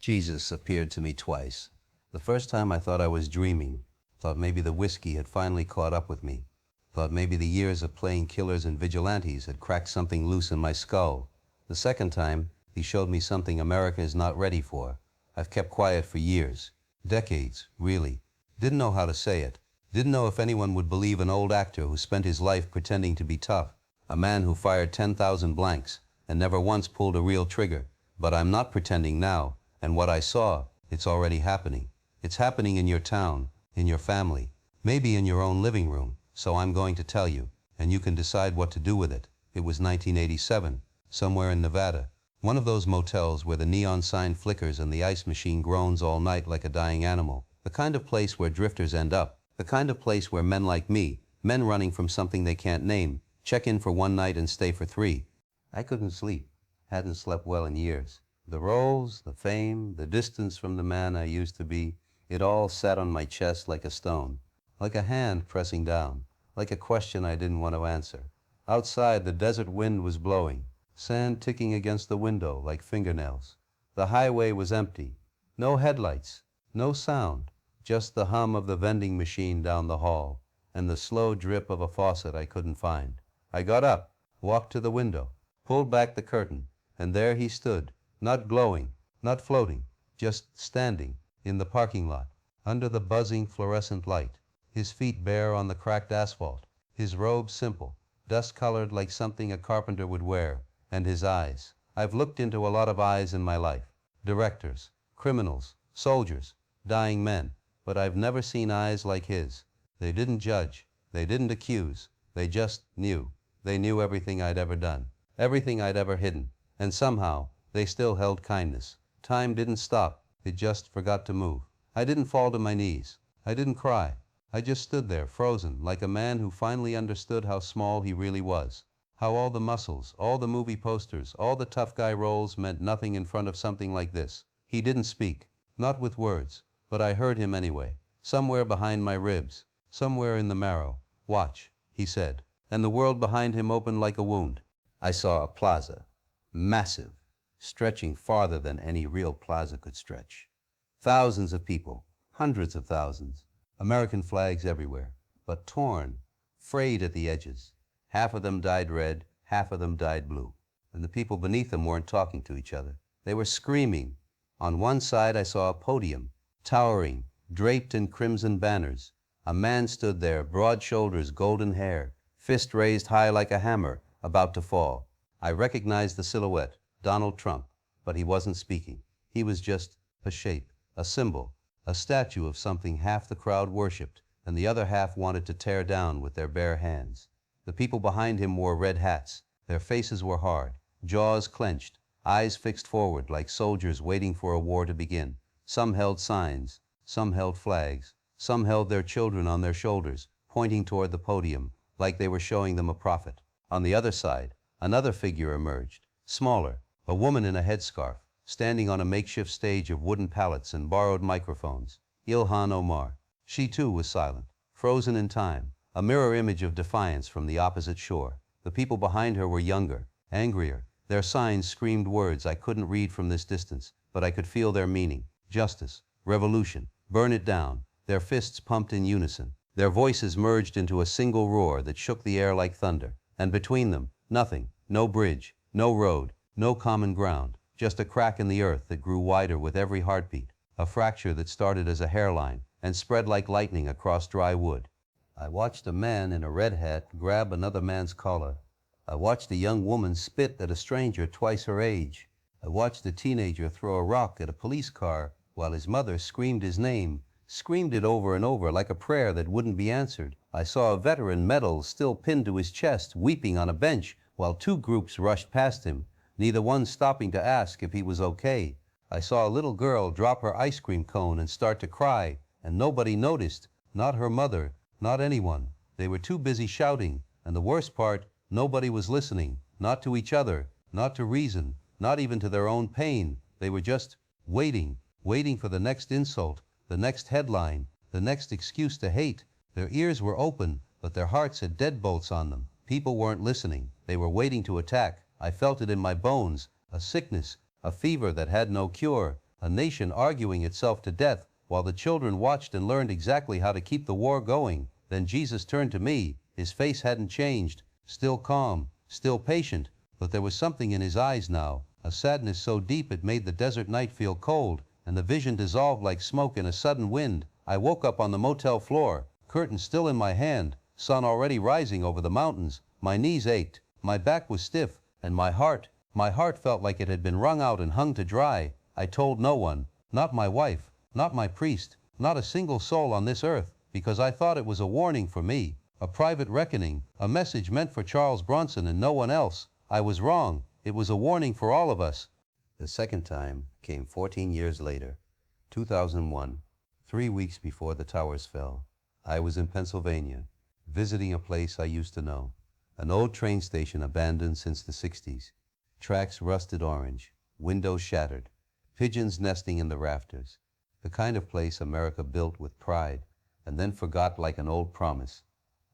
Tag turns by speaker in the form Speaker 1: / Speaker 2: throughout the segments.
Speaker 1: Jesus appeared to me twice. The first time I thought I was dreaming, thought maybe the whiskey had finally caught up with me, thought maybe the years of playing killers and vigilantes had cracked something loose in my skull. The second time, he showed me something America is not ready for. I've kept quiet for years, decades, really. Didn't know how to say it. Didn't know if anyone would believe an old actor who spent his life pretending to be tough, a man who fired 10,000 blanks and never once pulled a real trigger. But I'm not pretending now, and what I saw, it's already happening. It's happening in your town, in your family, maybe in your own living room. So I'm going to tell you, and you can decide what to do with it. It was 1987, somewhere in Nevada. One of those motels where the neon sign flickers and the ice machine groans all night like a dying animal. The kind of place where drifters end up. The kind of place where men like me, men running from something they can't name, check in for one night and stay for 3. I couldn't sleep. Hadn't slept well in years. The roles, the fame, the distance from the man I used to be, it all sat on my chest like a stone, like a hand pressing down, like a question I didn't want to answer. Outside, the desert wind was blowing, sand ticking against the window like fingernails. The highway was empty. No headlights, no sound, just the hum of the vending machine down the hall and the slow drip of a faucet I couldn't find. I got up, walked to the window, pulled back the curtain, and there he stood, not glowing, not floating, just standing in the parking lot, under the buzzing fluorescent light, his feet bare on the cracked asphalt, his robe simple, dust-colored like something a carpenter would wear, and his eyes. I've looked into a lot of eyes in my life, directors, criminals, soldiers, dying men, but I've never seen eyes like his. They didn't judge, they didn't accuse, they just knew. They knew everything I'd ever done, everything I'd ever hidden, and somehow they still held kindness. Time didn't stop, it just forgot to move. I didn't fall to my knees, I didn't cry. I just stood there, frozen, like a man who finally understood how small he really was. How all the muscles, all the movie posters, all the tough guy roles meant nothing in front of something like this. He didn't speak, not with words, but I heard him anyway, somewhere behind my ribs, somewhere in the marrow. "Watch," he said, and the world behind him opened like a wound. I saw a plaza, massive, stretching farther than any real plaza could stretch. Thousands of people, hundreds of thousands, American flags everywhere, but torn, frayed at the edges. Half of them dyed red, half of them dyed blue. And the people beneath them weren't talking to each other. They were screaming. On one side I saw a podium, towering, draped in crimson banners. A man stood there, broad shoulders, golden hair, fist raised high like a hammer, about to fall. I recognized the silhouette, Donald Trump, but he wasn't speaking. He was just a shape, a symbol, a statue of something half the crowd worshipped and the other half wanted to tear down with their bare hands. The people behind him wore red hats. Their faces were hard, jaws clenched, eyes fixed forward like soldiers waiting for a war to begin. Some held signs, some held flags, some held their children on their shoulders, pointing toward the podium, like they were showing them a prophet. On the other side, another figure emerged, smaller, a woman in a headscarf, standing on a makeshift stage of wooden pallets and borrowed microphones. Ilhan Omar. She too was silent, frozen in time, a mirror image of defiance from the opposite shore. The people behind her were younger, angrier. Their signs screamed words I couldn't read from this distance, but I could feel their meaning. Justice, revolution, burn it down. Their fists pumped in unison. Their voices merged into a single roar that shook the air like thunder. And between them, nothing, no bridge, no road, no common ground, just a crack in the earth that grew wider with every heartbeat, a fracture that started as a hairline and spread like lightning across dry wood. I watched a man in a red hat grab another man's collar. I watched a young woman spit at a stranger twice her age. I watched a teenager throw a rock at a police car while his mother screamed his name, screamed it over and over like a prayer that wouldn't be answered. I saw a veteran, medals still pinned to his chest, weeping on a bench while 2 groups rushed past him, neither one stopping to ask if he was okay. I saw a little girl drop her ice cream cone and start to cry, and nobody noticed, not her mother, not anyone. They were too busy shouting, and the worst part, nobody was listening, not to each other, not to reason, not even to their own pain. They were just waiting, waiting for the next insult, the next headline, the next excuse to hate. Their ears were open, but their hearts had deadbolts on them. People weren't listening. They were waiting to attack. I felt it in my bones, a sickness, a fever that had no cure. a nation arguing itself to death while the children watched and learned exactly how to keep the war going. Then Jesus turned to me. His face hadn't changed, still calm, still patient, but there was something in his eyes now, a sadness so deep it made the desert night feel cold, and the vision dissolved like smoke in a sudden wind. I woke up on the motel floor, curtain still in my hand, sun already rising over the mountains. My knees ached, my back was stiff, and my heart felt like it had been wrung out and hung to dry. I told no one, not my wife, not my priest, not a single soul on this earth, because I thought it was a warning for me, a private reckoning, a message meant for Charles Bronson and no one else. I was wrong. It was a warning for all of us. The second time came 14 years later, 2001, 3 weeks before the towers fell. I was in Pennsylvania, visiting a place I used to know, an old train station abandoned since the 60s, tracks rusted orange, windows shattered, pigeons nesting in the rafters, the kind of place America built with pride and then forgot like an old promise.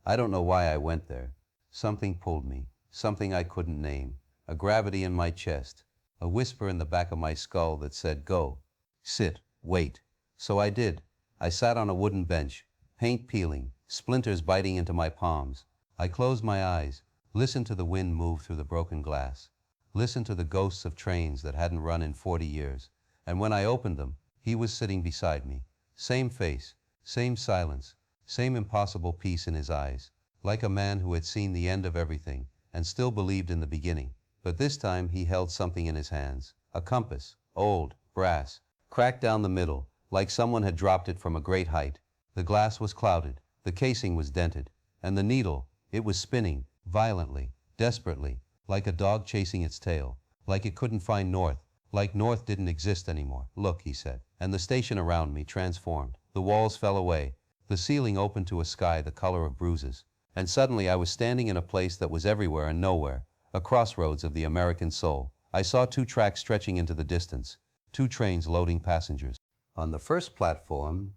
Speaker 1: I don't know why I went there. Something pulled me, something I couldn't name, a gravity in my chest, a whisper in the back of my skull that said, go, sit, wait. So I did. I sat on a wooden bench, paint peeling, splinters biting into my palms. I closed my eyes, listened to the wind move through the broken glass, listened to the ghosts of trains that hadn't run in 40 years. And when I opened them, he was sitting beside me. Same face, same silence, same impossible peace in his eyes, like a man who had seen the end of everything and still believed in the beginning. But this time he held something in his hands, a compass, old, brass, cracked down the middle, like someone had dropped it from a great height. The glass was clouded, the casing was dented, and the needle, it was spinning, violently, desperately, like a dog chasing its tail, like it couldn't find north, like north didn't exist anymore. Look, he said, and the station around me transformed. The walls fell away, the ceiling opened to a sky the color of bruises, and suddenly I was standing in a place that was everywhere and nowhere, a crossroads of the American soul. I saw 2 tracks stretching into the distance, 2 trains loading passengers. On the first platform,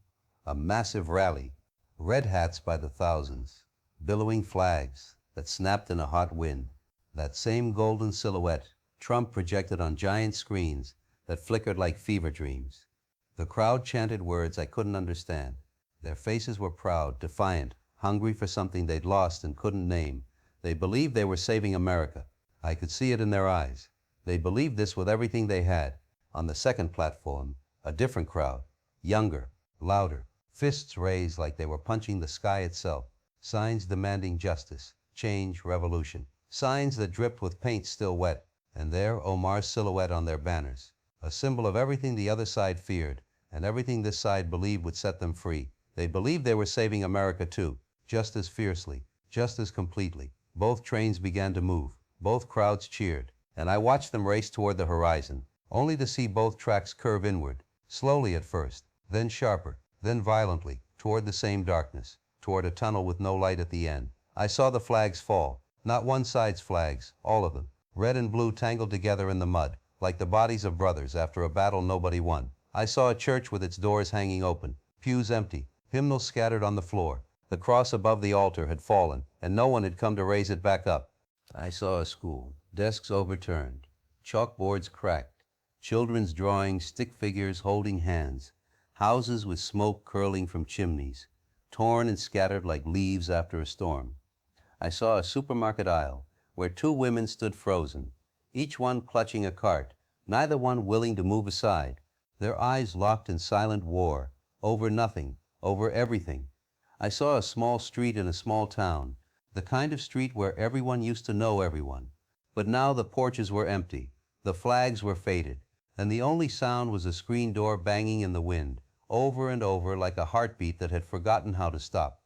Speaker 1: a massive rally, red hats by the thousands, billowing flags that snapped in a hot wind, that same golden silhouette, Trump projected on giant screens that flickered like fever dreams. The crowd chanted words I couldn't understand. Their faces were proud, defiant, hungry for something they'd lost and couldn't name. They believed they were saving America. I could see it in their eyes. They believed this with everything they had. On the second platform, a different crowd, younger, louder, fists raised like they were punching the sky itself, signs demanding justice, change, revolution, signs that dripped with paint still wet, and there Omar's silhouette on their banners, a symbol of everything the other side feared, and everything this side believed would set them free. They believed they were saving America too, just as fiercely, just as completely. Both trains began to move, both crowds cheered, and I watched them race toward the horizon, only to see both tracks curve inward, slowly at first, then sharper, then violently, toward the same darkness, toward a tunnel with no light at the end. I saw the flags fall, not one side's flags, all of them, red and blue tangled together in the mud, like the bodies of brothers after a battle nobody won. I saw a church with its doors hanging open, pews empty, hymnals scattered on the floor. The cross above the altar had fallen, and no one had come to raise it back up. I saw a school, desks overturned, chalkboards cracked, children's drawing stick figures holding hands, houses with smoke curling from chimneys, torn and scattered like leaves after a storm. I saw a supermarket aisle where 2 women stood frozen, each one clutching a cart, neither one willing to move aside, their eyes locked in silent war, over nothing, over everything. I saw a small street in a small town, the kind of street where everyone used to know everyone. But now the porches were empty, the flags were faded, and the only sound was a screen door banging in the wind, over and over like a heartbeat that had forgotten how to stop.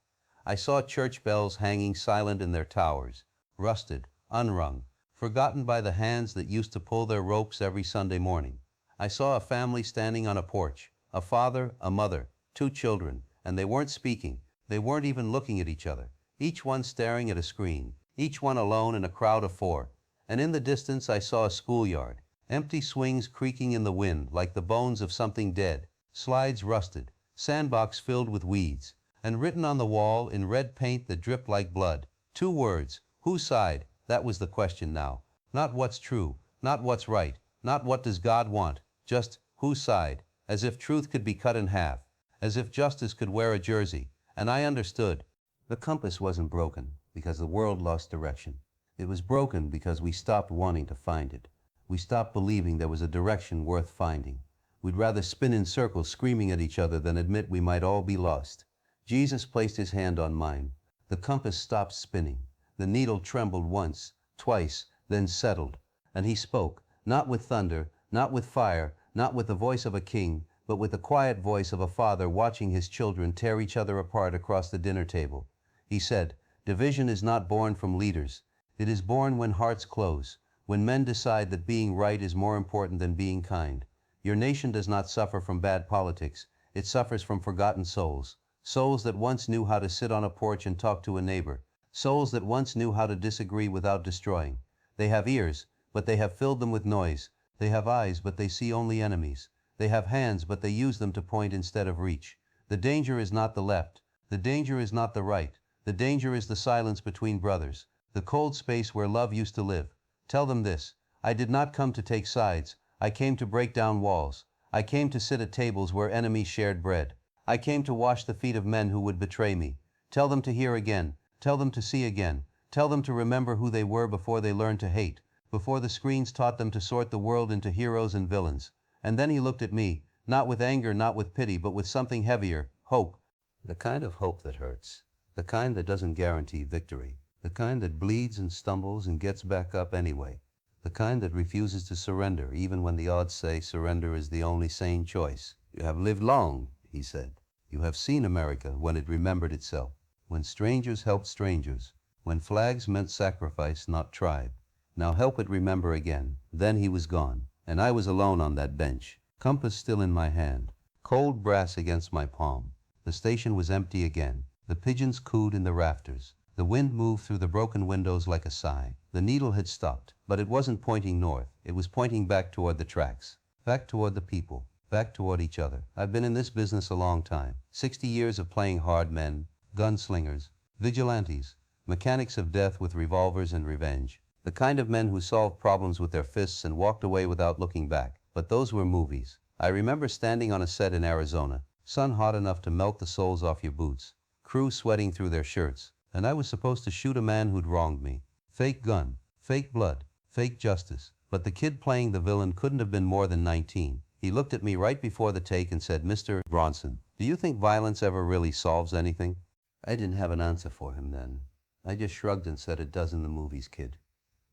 Speaker 1: I saw church bells hanging silent in their towers, rusted, unrung, forgotten by the hands that used to pull their ropes every Sunday morning. I saw a family standing on a porch, a father, a mother, 2 children, and they weren't speaking. They weren't even looking at each other, each one staring at a screen, each one alone in a crowd of 4. And in the distance I saw a schoolyard, empty swings creaking in the wind like the bones of something dead, slides rusted, sandbox filled with weeds, and written on the wall in red paint that dripped like blood, 2 words, whose side? That was the question now. Not what's true, not what's right, not what does God want, just Whose side? As if truth could be cut in half, as if justice could wear a jersey. And I understood. The compass wasn't broken because the world lost direction. It was broken because we stopped wanting to find it. We stopped believing there was a direction worth finding. We'd rather spin in circles screaming at each other than admit we might all be lost. Jesus placed his hand on mine. The compass stopped spinning. The needle trembled once, twice, then settled. And he spoke, not with thunder, not with fire, not with the voice of a king, but with the quiet voice of a father watching his children tear each other apart across the dinner table. He said, "Division is not born from leaders. It is born when hearts close, when men decide that being right is more important than being kind. Your nation does not suffer from bad politics. It suffers from forgotten souls. Souls that once knew how to sit on a porch and talk to a neighbor. Souls that once knew how to disagree without destroying. They have ears, but they have filled them with noise. They have eyes, but they see only enemies. They have hands, but they use them to point instead of reach. The danger is not the left. The danger is not the right. The danger is the silence between brothers. The cold space where love used to live. Tell them this. I did not come to take sides. I came to break down walls. I came to sit at tables where enemies shared bread. I came to wash the feet of men who would betray me. Tell them to hear again. Tell them to see again. Tell them to remember who they were before they learned to hate, before the screens taught them to sort the world into heroes and villains." And then he looked at me, not with anger, not with pity, but with something heavier, hope. The kind of hope that hurts. The kind that doesn't guarantee victory. The kind that bleeds and stumbles and gets back up anyway. The kind that refuses to surrender, even when the odds say surrender is the only sane choice. "You have lived long," he said. "You have seen America when it remembered itself, when strangers helped strangers, when flags meant sacrifice, not tribe. Now help it remember again." Then he was gone, and I was alone on that bench, compass still in my hand, cold brass against my palm. The station was empty again. The pigeons cooed in the rafters. The wind moved through the broken windows like a sigh. The needle had stopped, but it wasn't pointing north. It was pointing back toward the tracks, back toward the people, back toward each other. I've been in this business a long time. 60 years of playing hard men, gunslingers, vigilantes, mechanics of death with revolvers and revenge. The kind of men who solved problems with their fists and walked away without looking back. But those were movies. I remember standing on a set in Arizona, sun hot enough to melt the soles off your boots, crew sweating through their shirts, and I was supposed to shoot a man who'd wronged me. Fake gun, fake blood, fake justice. But the kid playing the villain couldn't have been more than 19. He looked at me right before the take and said, "Mr. Bronson, do you think violence ever really solves anything?" I didn't have an answer for him then. I just shrugged and said, "It does in the movies, kid."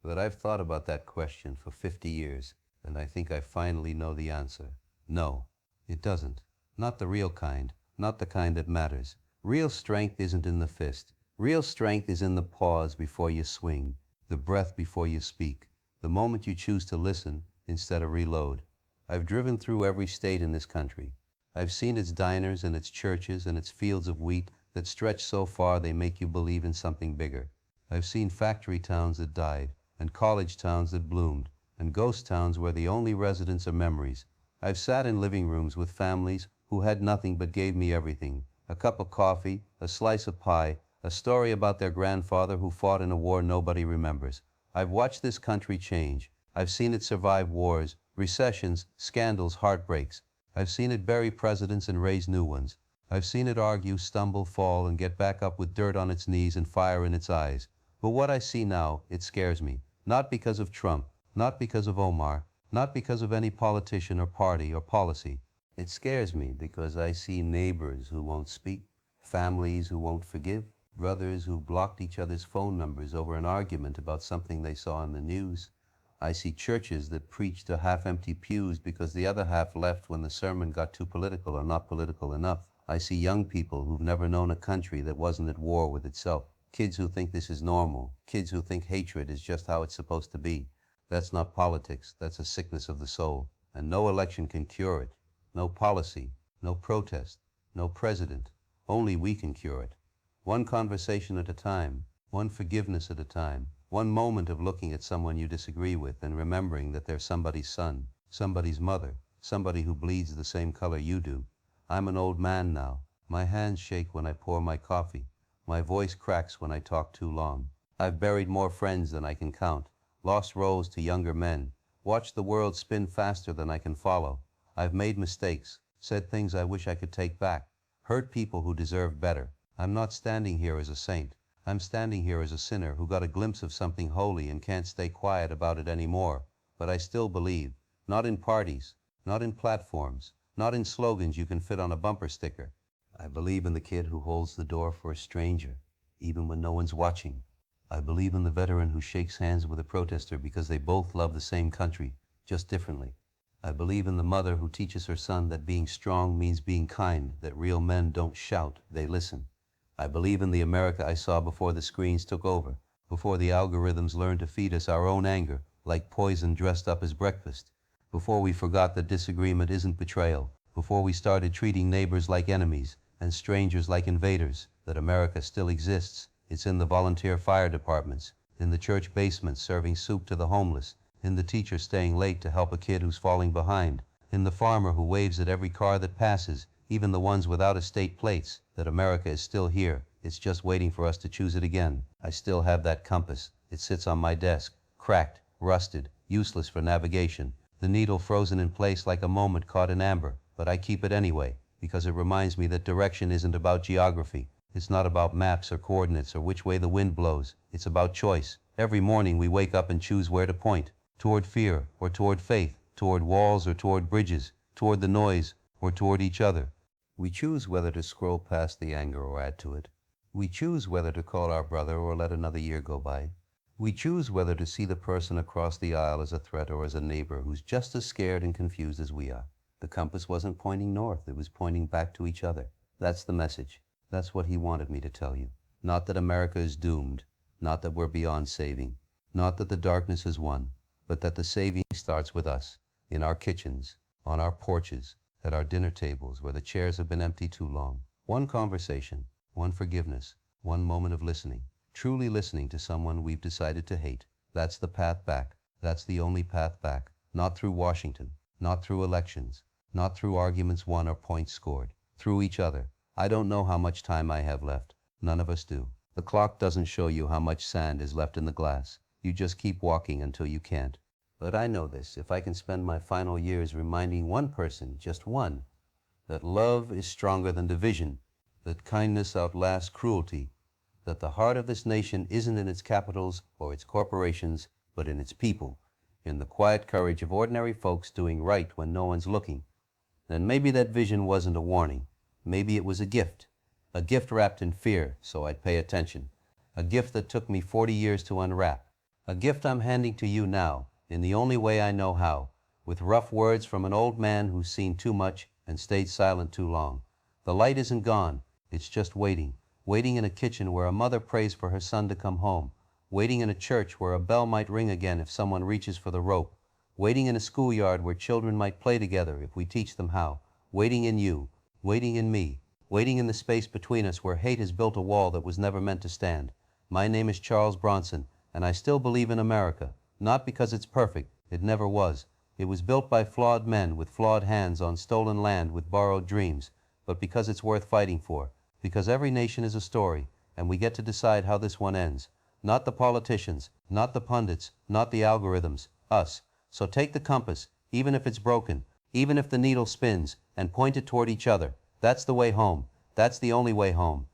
Speaker 1: But I've thought about that question for 50 years, and I think I finally know the answer. No, it doesn't. Not the real kind, not the kind that matters. Real strength isn't in the fist. Real strength is in the pause before you swing, the breath before you speak, the moment you choose to listen instead of reload. I've driven through every state in this country. I've seen its diners and its churches and its fields of wheat that stretch so far they make you believe in something bigger. I've seen factory towns that died, and college towns that bloomed, and ghost towns where the only residents are memories. I've sat in living rooms with families who had nothing but gave me everything. A cup of coffee, a slice of pie, a story about their grandfather who fought in a war nobody remembers. I've watched this country change. I've seen it survive wars, recessions, scandals, heartbreaks. I've seen it bury presidents and raise new ones. I've seen it argue, stumble, fall, and get back up with dirt on its knees and fire in its eyes. But what I see now, it scares me. Not because of Trump, not because of Omar, not because of any politician or party or policy. It scares me because I see neighbors who won't speak, families who won't forgive, brothers who blocked each other's phone numbers over an argument about something they saw in the news. I see churches that preach to half-empty pews because the other half left when the sermon got too political or not political enough. I see young people who've never known a country that wasn't at war with itself. Kids who think this is normal. Kids who think hatred is just how it's supposed to be. That's not politics. That's a sickness of the soul. And no election can cure it. No policy, no protest, no president. Only we can cure it. One conversation at a time, one forgiveness at a time, one moment of looking at someone you disagree with and remembering that they're somebody's son, somebody's mother, somebody who bleeds the same color you do. I'm an old man now. My hands shake when I pour my coffee. My voice cracks when I talk too long. I've buried more friends than I can count, lost roles to younger men, watched the world spin faster than I can follow. I've made mistakes, said things I wish I could take back, hurt people who deserve better. I'm not standing here as a saint. I'm standing here as a sinner who got a glimpse of something holy and can't stay quiet about it anymore. But I still believe, not in parties, not in platforms, not in slogans you can fit on a bumper sticker. I believe in the kid who holds the door for a stranger, even when no one's watching. I believe in the veteran who shakes hands with a protester because they both love the same country, just differently. I believe in the mother who teaches her son that being strong means being kind, that real men don't shout, they listen. I believe in the America I saw before the screens took over, before the algorithms learned to feed us our own anger, like poison dressed up as breakfast, before we forgot that disagreement isn't betrayal, before we started treating neighbors like enemies and strangers like invaders, that America still exists. It's in the volunteer fire departments, in the church basements serving soup to the homeless, in the teacher staying late to help a kid who's falling behind, in the farmer who waves at every car that passes, even the ones without estate plates, that America is still here. It's just waiting for us to choose it again. I still have that compass. It sits on my desk, cracked, rusted, useless for navigation, the needle frozen in place like a moment caught in amber, but I keep it anyway, because it reminds me that direction isn't about geography. It's not about maps or coordinates or which way the wind blows. It's about choice. Every morning we wake up and choose where to point, toward fear or toward faith, toward walls or toward bridges, toward the noise or toward each other. We choose whether to scroll past the anger or add to it. We choose whether to call our brother or let another year go by. We choose whether to see the person across the aisle as a threat or as a neighbor who's just as scared and confused as we are. The compass wasn't pointing north, it was pointing back to each other. That's the message. That's what he wanted me to tell you. Not that America is doomed, not that we're beyond saving, not that the darkness has won, but that the saving starts with us, in our kitchens, on our porches, at our dinner tables where the chairs have been empty too long. One conversation, one forgiveness, one moment of listening, truly listening to someone we've decided to hate. That's the path back. That's the only path back. Not through Washington, not through elections, not through arguments won or points scored, through each other. I don't know how much time I have left. None of us do. The clock doesn't show you how much sand is left in the glass. You just keep walking until you can't. But I know this, if I can spend my final years reminding one person, just one, that love is stronger than division, that kindness outlasts cruelty, that the heart of this nation isn't in its capitals or its corporations, but in its people, in the quiet courage of ordinary folks doing right when no one's looking, then maybe that vision wasn't a warning. Maybe it was a gift wrapped in fear, so I'd pay attention, a gift that took me 40 years to unwrap, a gift I'm handing to you now, in the only way I know how, with rough words from an old man who's seen too much and stayed silent too long. The light isn't gone, it's just waiting, waiting in a kitchen where a mother prays for her son to come home, waiting in a church where a bell might ring again if someone reaches for the rope, waiting in a schoolyard where children might play together if we teach them how, waiting in you, waiting in me, waiting in the space between us where hate has built a wall that was never meant to stand. My name is Charles Bronson, and I still believe in America. Not because it's perfect, it never was. It was built by flawed men with flawed hands on stolen land with borrowed dreams, but because it's worth fighting for, because every nation is a story, and we get to decide how this one ends. Not the politicians, not the pundits, not the algorithms, us. So take the compass, even if it's broken, even if the needle spins, and point it toward each other. That's the way home. That's the only way home.